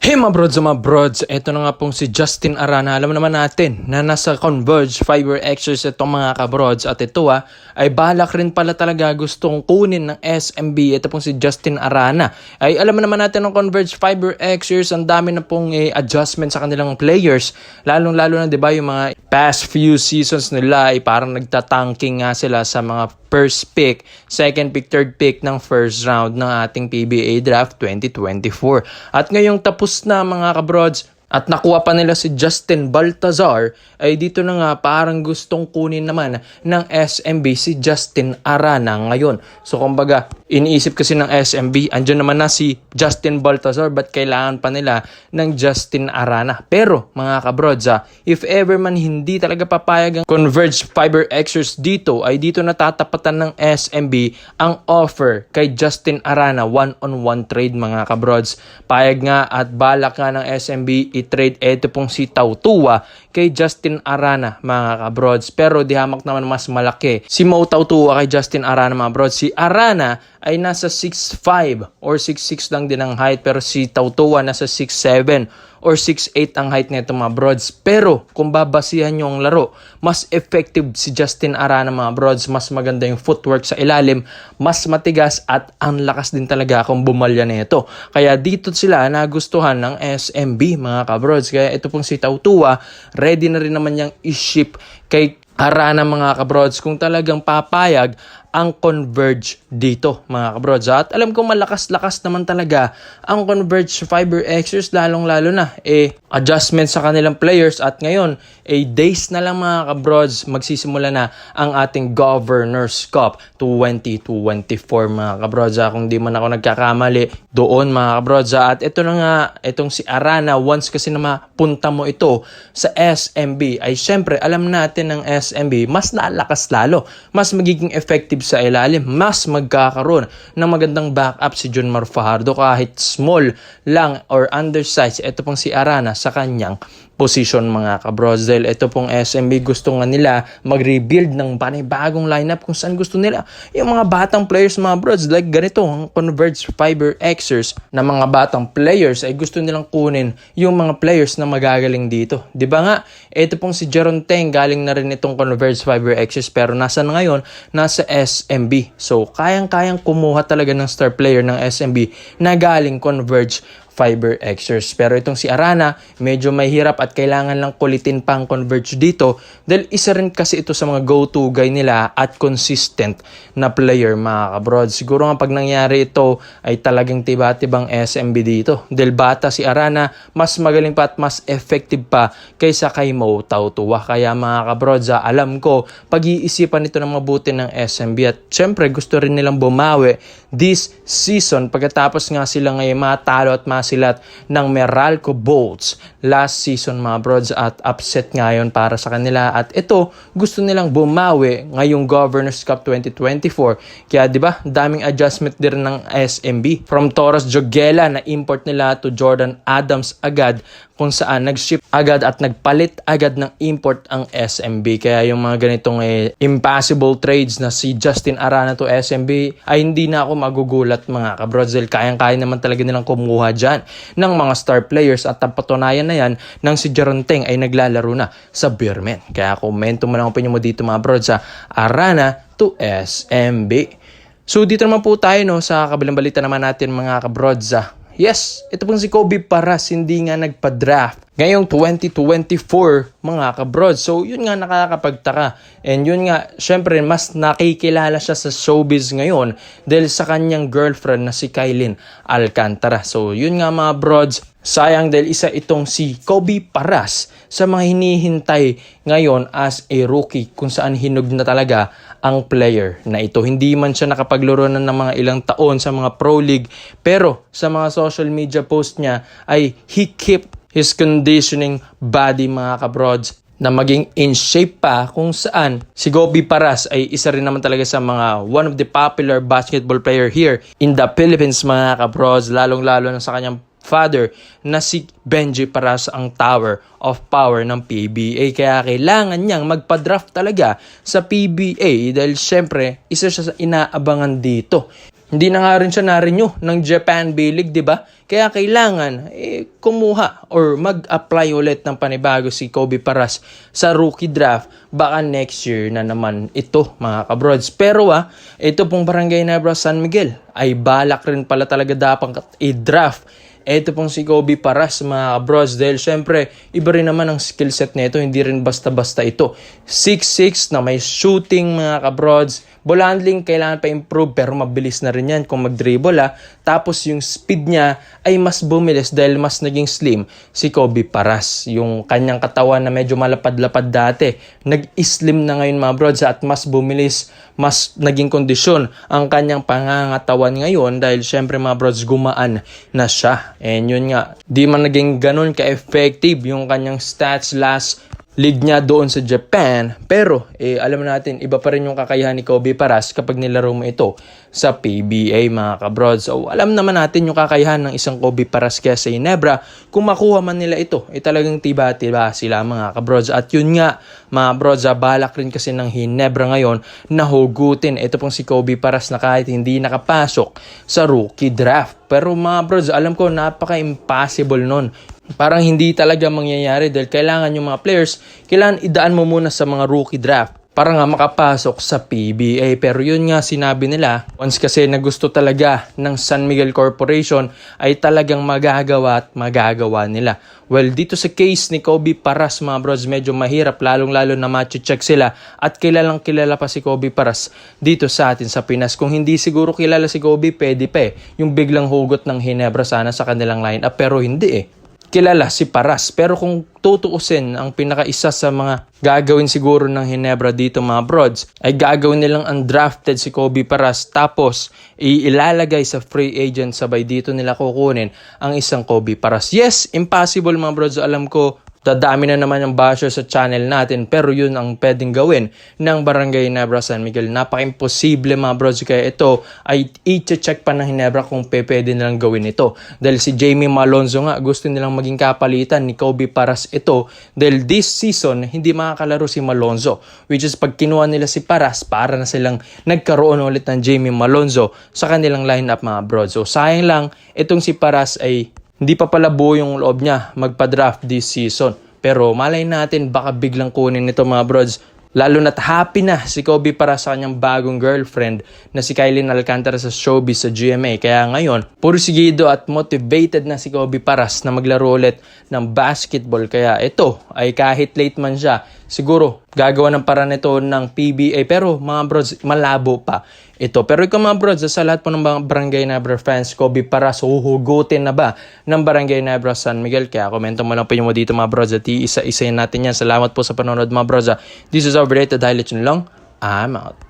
Hey mga brods, eto na nga pong si Justin Arana. Alam naman natin na nasa Converge Fiber Xers itong mga kabrods. At ito ay balak rin pala talaga gustong kunin ng SMB. Ito pong si Justin Arana. Ay alam naman natin ng Converge Fiber Xers, ang dami na pong adjustment sa kanilang players. Lalong-lalo na 'di ba yung mga past few seasons nila ay parang nagtatanking nga sila sa mga first pick, second pick, third pick ng first round ng ating PBA Draft 2024. At ngayong tapos na mga kabrods at nakuha pa nila si Justin Baltazar, ay dito na nga parang gustong kunin naman ng SMB si Justin Arana ngayon. So kumbaga, iniisip kasi ng SMB, andyan naman na si Justin Baltazar, but kailangan pa nila ng Justin Arana. Pero mga kabrods, if ever man hindi talaga papayag ang Converge Fiber Xers dito, ay dito natatapatan ng SMB ang offer kay Justin Arana, one-on-one trade mga kabrods. Payag nga at balak nga ng SMB i-trade ito pong si Tautua kay Justin Arana mga kabrods. Pero di hamak naman mas malaki si Mo Tautua kay Justin Arana mga kabrods. Si Arana ay nasa 6'5 or 6'6 lang din ang height, pero si Tautua nasa 6'7 or 6'8 ang height nito mga brods. Pero kung babasihan nyo ang laro, mas effective si Justin Arana mga brods. Mas maganda yung footwork sa ilalim, mas matigas at ang lakas din talaga kung bumalya nito. Kaya dito sila nagustuhan ng SMB mga kabrods. Kaya ito pong si Tautua, ready na rin naman niyang i-ship kay Arana mga kabrods kung talagang papayag ang Converge dito mga kabrods. At alam ko malakas-lakas naman talaga ang Converge Fiber Xers, lalong-lalo na adjustment sa kanilang players. At ngayon days na lang mga kabrods, magsisimula na ang ating Governors Cup 2024 mga kabrods. Kung di man ako nagkakamali doon mga kabrods. At ito na nga, itong si Arana, once kasi na mapunta mo ito sa SMB, ay syempre alam natin ng SMB mas lalakas lalo, mas magiging effective sa ilalim, mas magkakaroon ng magandang backup si Junmar Fajardo kahit small lang or undersized. Ito pong si Arana sa kanyang position mga kabrods. Dahil ito pong SMB gusto nga nila mag-rebuild ng panibagong lineup kung saan gusto nila yung mga batang players mga brods. Like ganito, ang Converge Fiber Xers na mga batang players ay gusto nilang kunin yung mga players na magagaling dito. Di ba nga, ito pong si Jeron Teng, galing na rin itong Converge Fiber Xers, pero nasa na ngayon? Nasa SMB. So, kayang-kayang kumuha talaga ng star player ng SMB na galing Converge Fiber Xers. Pero itong si Arana, medyo may hirap at kailangan lang kulitin pang Converge dito dahil isa rin kasi ito sa mga go-to guy nila at consistent na player mga kabrods. Siguro nga pag nangyari ito ay talagang tiba-tibang SMB dito. Dahil bata si Arana, mas magaling pa at mas effective pa kaysa kay Mo Tautua. Kaya mga kabrods, alam ko pag-iisipan ito ng mabuti ng SMB at syempre gusto rin nilang bumawi this season pagkatapos nga sila ngayon matalo at masilat ng Meralco Bolts last season mga brods, at upset ngayon para sa kanila. At ito, gusto nilang bumawi ngayong Governors Cup 2024. Kaya 'di ba, daming adjustment din ng SMB. From Toros Joguela na import nila to Jordan Adams agad, kung saan nag-ship agad at nagpalit agad ng import ang SMB. Kaya yung mga ganitong impossible trades na si Justin Arana to SMB ay hindi na ako magugulat mga kabrods. Kayang-kaya naman talaga nilang kumuha dyan ng mga star players, at ang patunayan na yan ng si Jeron Teng ay naglalaro na sa Beermen. Kaya komento mo lang ang opinion mo dito mga brods sa Arana to SMB. So dito naman po tayo sa kabilang balita naman natin mga kabrods. Yes, ito pong si Kobe Paras hindi nga nagpa-draft ngayong 2024 mga kabrods. So yun nga nakakapagtaka, and yun nga syempre mas nakikilala siya sa showbiz ngayon dahil sa kanyang girlfriend na si Kailin Alcantara. So yun nga mga brods, sayang dahil isa itong si Kobe Paras sa mga hinihintay ngayon as a rookie, kung saan hinog na talaga ang player na ito. Hindi man siya nakapaglaro na ng mga ilang taon sa mga Pro League, pero sa mga social media post niya ay he kept his conditioning body mga kabrods na maging in shape pa, kung saan si Kobe Paras ay isa rin naman talaga sa mga one of the popular basketball player here in the Philippines mga kabrods, lalong-lalo na sa kanyang father na si Benji Paras, ang Tower of Power ng PBA. Kaya kailangan niyang magpa-draft talaga sa PBA dahil syempre isa siya sa inaabangan dito. Hindi na nga rin siya na-renew ng Japan B-League, di ba? Kaya kailangan kumuha or mag-apply ulit ng panibago si Kobe Paras sa rookie draft. Baka next year na naman ito, mga kabrods. Pero ito pong Barangay Nebra San Miguel ay balak rin pala talaga dapat i-draft ito pong si Kobe Paras, mga kabrods, dahil syempre iba rin naman ang skill set nito, hindi rin basta-basta ito. 6'6" na may shooting, mga kabrods. Ball handling kailangan pa improve pero mabilis na rin yan kung mag-dribble Tapos yung speed niya ay mas bumilis dahil mas naging slim si Kobe Paras. Yung kanyang katawan na medyo malapad-lapad dati, nag-slim na ngayon, mga brods, at mas bumilis, mas naging kondisyon ang kanyang pangangatawan ngayon dahil syempre, mga brods, gumaan na siya. And yun nga, di man naging ganun ka-effective yung kanyang stats last league niya doon sa Japan. Pero alam natin, iba pa rin yung kakayahan ni Kobe Paras kapag nilaro mo ito sa PBA, mga kabrods. So alam naman natin yung kakayahan ng isang Kobe Paras kaya sa Ginebra. Kung makuha man nila ito, talagang tiba-tiba sila, mga kabrods. At yun nga, mga brods, balak rin kasi ng Ginebra ngayon na hugutin ito pong si Kobe Paras na kahit hindi nakapasok sa rookie draft. Pero mga brods, alam ko napaka-impossible nun. Parang hindi talaga mangyayari dahil kailangan yung mga players, kailangan idaan mo muna sa mga rookie draft para nga makapasok sa PBA. Pero yun nga sinabi nila, once kasi na gusto talaga ng San Miguel Corporation ay talagang magagawa at magagawa nila. Well, dito sa case ni Kobe Paras, mga bros, medyo mahirap lalong-lalo na match-check sila at kilalang kilala pa si Kobe Paras dito sa atin sa Pinas. Kung hindi siguro kilala si Kobe, pwede pa yung biglang hugot ng Ginebra sana sa kanilang lineup, pero hindi kilala si Paras. Pero kung tutuusin, ang pinakaisa sa mga gagawin siguro ng Ginebra dito, mga brods, ay gagawin nilang undrafted si Kobe Paras tapos ilalagay sa free agent, sabay dito nila kukunin ang isang Kobe Paras. Yes, impossible, mga brods, alam ko. Dadami na naman yung basher sa channel natin, pero yun ang pwedeng gawin ng Barangay Nebra San Miguel. Napaka-imposible, mga bros, kaya ito ay i-check pa ng Ginebra kung pwede nilang gawin ito. Dahil si Jamie Malonzo nga, gusto nilang maging kapalitan ni Kobe Paras ito. Dahil this season, hindi makakalaro si Malonzo. Which is pag kinuha nila si Paras, para na silang nagkaroon ulit ng Jamie Malonzo sa kanilang lineup, mga bros. So sayang lang, itong si Paras ay hindi pa pala buo yung loob niya magpa-draft this season. Pero malay natin baka biglang kunin nito, mga brods. Lalo na't happy na si Kobe para sa kanyang bagong girlfriend na si Kylie Alcantara sa showbiz sa GMA. Kaya ngayon, pursigido at motivated na si Kobe Paras na maglaro ulit ng basketball. Kaya ito ay kahit late man siya, siguro gagawa ng paraan ito ng PBA. Pero mga brods, malabo pa ito. Pero ikaw, mga brods, sa lahat po ng mga Barangay Nebra fans, Kobe Paras, huhugutin na ba ng Barangay Nebra San Miguel? Kaya komento mo lang po mo dito, mga brods, at isa-isayin natin yan. Salamat po sa panonood, mga brods. This is our related highlights lang. I'm out.